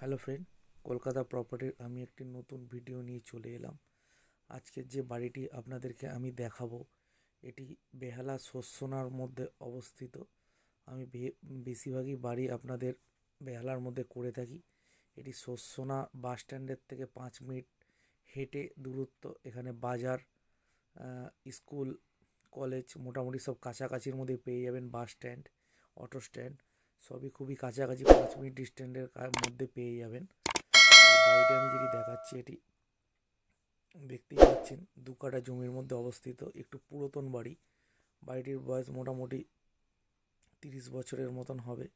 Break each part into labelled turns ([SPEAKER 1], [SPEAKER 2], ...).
[SPEAKER 1] Hello friend, Kolkata প্রপার্টির আমি একটি নতুন ভিডিও নিয়ে চলে এলাম। আজকের যে বাড়িটি আপনাদেরকে আমি দেখাবো, এটি বেহালা শস্যনার মধ্যে অবস্থিত। আমি বেশিরভাগই বাড়ি আপনাদের বেহালার মধ্যে করে থাকি। এটি শস্যনা বাস স্ট্যান্ডের থেকে 5 মিনিট হেঁটে দূরত্ব। এখানে বাজার, স্কুল, কলেজ মোটামুটি সব কাছাকাছির মধ্যে পেয়ে যাবেন। বাস স্ট্যান্ড, অটো স্ট্যান্ড সবই খুবই কাছাকাছি, 5 মিনিট ডিস্টেন্সের মধ্যে পেয়ে যাবেন। এই বাড়িটা আমি যেটি দেখাচ্ছি, এটি দেখতেই পাচ্ছেন 2 কাঠা জমির মধ্যে অবস্থিত। একটু পুরাতন বাড়ি। বাড়িটির বয়স মোটামুটি 30 বছরের মতন হবে,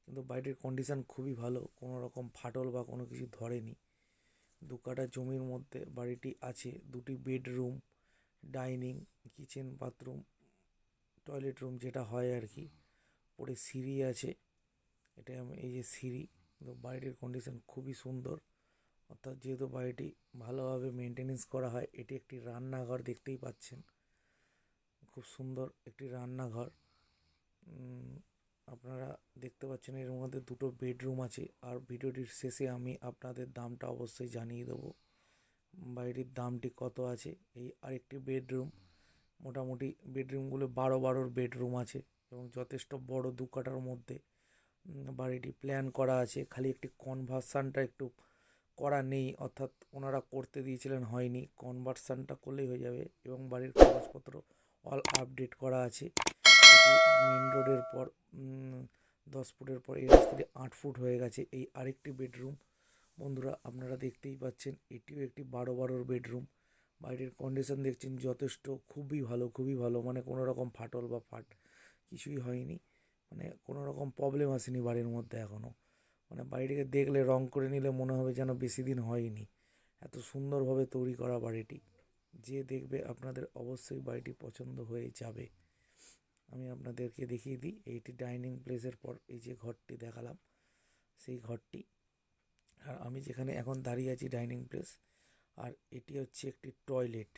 [SPEAKER 1] কিন্তু বাড়িটির কন্ডিশন খুবই ভালো, কোনো রকম ফাটল বা কোনো কিছু ধরেনি। 2 কাঠা জমির মধ্যে বাড়িটি আছে। 2টি bedroom, dining, kitchen, bathroom, toilet room যেটা হয় আর কি। পরে সিঁড়ি আছে। এটা এই যে সিঁড়ি। কিন্তু বাড়িটির কন্ডিশন খুবই সুন্দর। অর্থাৎ যেহেতু বাড়িটি ভালোভাবে মেনটেনেন্স করা হয়। এটি একটি রান্নাঘর, দেখতেই পাচ্ছেন, খুব সুন্দর একটি রান্নাঘর। আপনারা দেখতে পাচ্ছেন এর মধ্যে 2টো বেডরুম আছে। আর ভিডিওটির শেষে আমি আপনাদের দামটা অবশ্যই জানিয়ে দেবো, বাড়িটির দামটি কত আছে। এই আরেকটি বেডরুম, মোটামুটি বেডরুমগুলো 12-12 বেডরুম আছে এবং যথেষ্ট বড়। 2 কাঠার মধ্যে বাড়িটি প্ল্যান করা আছে। খালি একটি কনভার্সানটা একটু করা নেই, অর্থাৎ ওনারা করতে দিয়েছিলেন, হয়নি। কনভার্সানটা করলেই হয়ে যাবে এবং বাড়ির কাগজপত্র অল আপডেট করা আছে। এটি মেন রোডের পর 10 ফুটের পর এই রাস্তাটি 8 ফুট হয়ে গেছে। এই আরেকটি বেডরুম বন্ধুরা আপনারা দেখতেই পাচ্ছেন, এটিও একটি 12-12 বেডরুম। বাড়িটির কন্ডিশন দেখছেন যথেষ্ট খুবই ভালো, খুবই ভালো। মানে কোনো রকম ফাটল বা কিছুই হয়নি। মানে কোনো রকম প্রবলেম আসেনি বাড়ির মধ্যে এখনও। মানে বাড়িটিকে দেখলে রং করে নিলে মনে হবে যেন বেশি দিন হয়নি। এত সুন্দরভাবে তৈরি করা বাড়িটি। যে দেখবে আপনাদের অবশ্যই বাড়িটি পছন্দ হয়ে যাবে। আমি আপনাদেরকে দেখিয়ে দিই, এইটি ডাইনিং প্লেসের পর এই যে ঘরটি দেখালাম, সেই ঘরটি। আর আমি যেখানে এখন দাঁড়িয়ে আছি ডাইনিং প্লেস। আর এটি হচ্ছে একটি টয়লেট।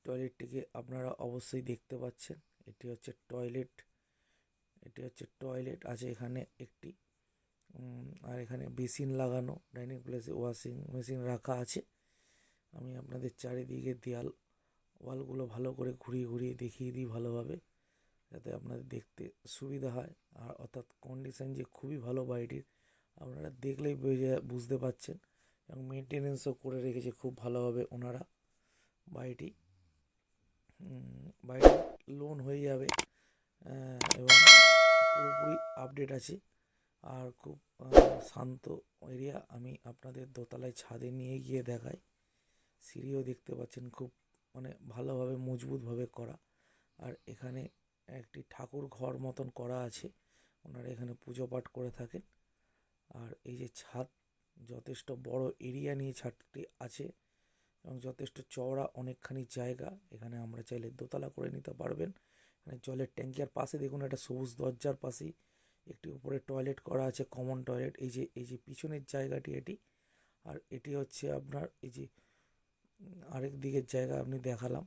[SPEAKER 1] টয়লেটটিকে আপনারা অবশ্যই দেখতে পাচ্ছেন। এটি হচ্ছে টয়লেট। আছে এখানে একটি। আর এখানে বেসিন লাগানো। ডাইনিং প্লেসে ওয়াশিং মেশিন রাখা আছে। আমি আপনাদের চারিদিকে ওয়ালগুলো ভালো করে ঘুরিয়ে ঘুরিয়ে দেখিয়ে দিই ভালোভাবে, যাতে আপনাদের দেখতে সুবিধা হয়। আর অর্থাৎ কন্ডিশন যে খুবই ভালো বাড়িটির, আপনারা দেখলেই বুঝতে পারছেন। এবং মেনটেনেন্সও করে রেখেছে খুব ভালোভাবে ওনারা। বাড়িটি বাড়িটি লোন হয়ে যাবে এবং পুরোপুরি আপডেট আছে। আর খুব শান্ত এরিয়া। আমি আপনাদের দোতলায় ছাদে নিয়ে গিয়ে দেখাই। সিঁড়িও দেখতে পাচ্ছেন, খুব মানে ভালোভাবে মজবুতভাবে করা। আর এখানে একটি ঠাকুর ঘর মতন করা আছে, ওনারা এখানে পুজো পাঠ করে থাকেন। আর এই যে ছাদ, যথেষ্ট বড় এরিয়া নিয়ে ছাদটি আছে এবং যথেষ্ট চওড়া অনেকখানি জায়গা। এখানে আমরা চাইলে দোতলা করে নিতে পারবেন। এখানে জলের ট্যাঙ্কি, আর পাশে দেখুন একটা সবুজ দরজার পাশেই একটি উপরে টয়লেট করা আছে, কমন টয়লেট। এই যে পিছনের জায়গাটি এটি। আর এটি হচ্ছে আপনার এই যে আরেক দিকের জায়গা আপনি দেখালাম।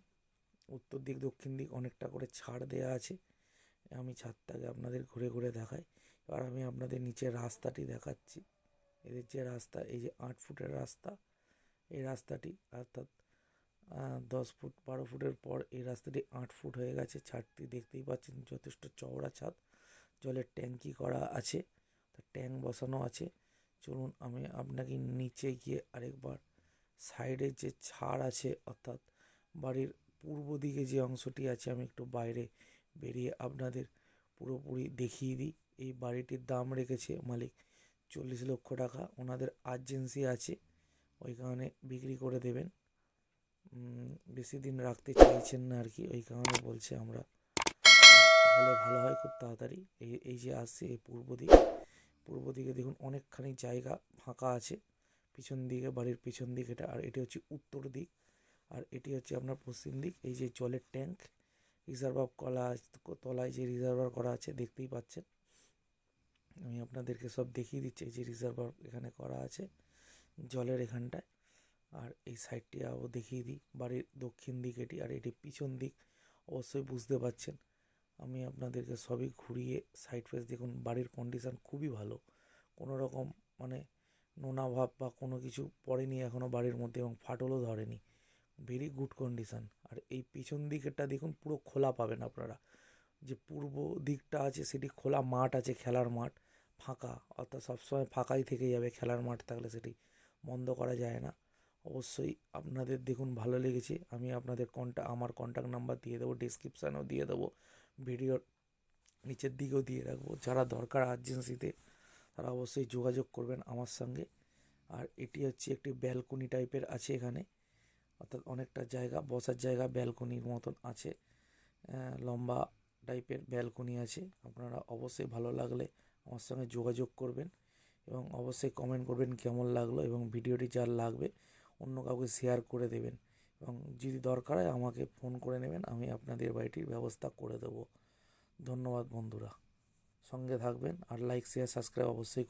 [SPEAKER 1] উত্তর দিক, দক্ষিণ দিক অনেকটা করে ছাড় দেওয়া আছে। আমি ছাদটাকে আপনাদের ঘুরে ঘুরে দেখাই। এবার আমি আপনাদের নিচের রাস্তাটি দেখাচ্ছি। এদের যে রাস্তা, এই যে 8 ফুটের রাস্তা, এই রাস্তাটি অর্থাৎ 10 ফুট 12 ফুটের পর এই রাস্তাটি 8 ফুট হয়ে গেছে। ছাদটি দেখতেই পাচ্ছেন যথেষ্ট চওড়া ছাদ। জলের ট্যাঙ্কি করা আছে, ট্যাঙ্ক বসানো আছে। চলুন আমি আপনাকে নিচে গিয়ে আরেকবার সাইডে যে ছাড় আছে, অর্থাৎ বাড়ির পূর্ব দিকে যে অংশটি আছে, আমি একটু বাইরে বেরিয়ে আপনাদের পুরোপুরি দেখিয়ে দিই। এই বাড়িটির দাম রেখেছে মালিক 40 লক্ষ টাকা। ওনাদের আর্জেন্সি আছে, ওই কারণে বিক্রি করে দেবেন। বেশি দিন রাখতে চাইছেন না আর কি, ওই কারণে বলছে আমরা হলে ভালো হয় খুব তাড়াতাড়ি। এই যে আসছে এই পূর্ব দিকে দেখুন অনেকখানি জায়গা ফাঁকা আছে পিছন দিকে, বাড়ির পিছন দিক এটা। আর এটি হচ্ছে উত্তর দিক, আর এটি হচ্ছে আপনার পশ্চিম দিক। এই যে জলের ট্যাঙ্ক, রিজার্ভার তলায় যে রিজার্ভার করা আছে দেখতেই পাচ্ছেন। আমি আপনাদেরকে সব দেখিয়ে দিচ্ছি। এই যে রিজার্ভার এখানে করা আছে জলের এখানটায়। আর এই সাইডটি আবার দেখিয়ে দিই, বাড়ির দক্ষিণ দিক এটি। আর এটি পিছন দিক, অবশ্যই বুঝতে পারছেন। আমি আপনাদেরকে সবই ঘুরিয়ে সাইড ফেস দেখুন। বাড়ির কন্ডিশন খুবই ভালো, কোনো রকম মানে নোনা ভাব বা কোনো কিছু পড়েনি এখনও বাড়ির মধ্যে, এবং ফাটলও ধরেনি, ভেরি গুড কন্ডিশান। আর এই পিছন দিকেরটা দেখুন, পুরো খোলা পাবেন আপনারা। যে পূর্ব দিকটা আছে সেটি খোলা মাঠ আছে, খেলার মাঠ, ফাঁকা, অর্থাৎ সবসময় ফাঁকাই থেকে যাবে। খেলার মাঠ থাকলে সেটি বন্ধ করা যায় না। অবশ্যই আপনাদের দেখুন ভালো লেগেছে, আমি আপনাদের আমার কন্ট্যাক্ট নাম্বার দিয়ে দেবো, ডিসক্রিপশানেও দিয়ে দেবো, ভিডিওর নিচের দিকেও দিয়ে রাখবো। যারা দরকার আর্জেন্সিতে তারা অবশ্যই যোগাযোগ করবেন আমার সঙ্গে। আর এটি হচ্ছে একটি ব্যালকনি টাইপের আছে এখানে, অর্থাৎ অনেকটা জায়গা, বসার জায়গা ব্যালকনির মতন আছে, লম্বা টাইপের ব্যালকনি আছে। আপনারা অবশ্যই ভালো লাগলে আমার সঙ্গে যোগাযোগ করবেন, এবং অবশ্যই কমেন্ট করবেন কেমন লাগলো, এবং ভিডিওটি যার লাগবে অন্য কাউকে শেয়ার করে দেবেন, এবং যদি দরকার হয় আমাকে ফোন করে নেবেন, আমি আপনাদের বাড়িটির ব্যবস্থা করে দেবো। ধন্যবাদ বন্ধুরা, সঙ্গে থাকবেন, আর লাইক শেয়ার সাবস্ক্রাইব অবশ্যই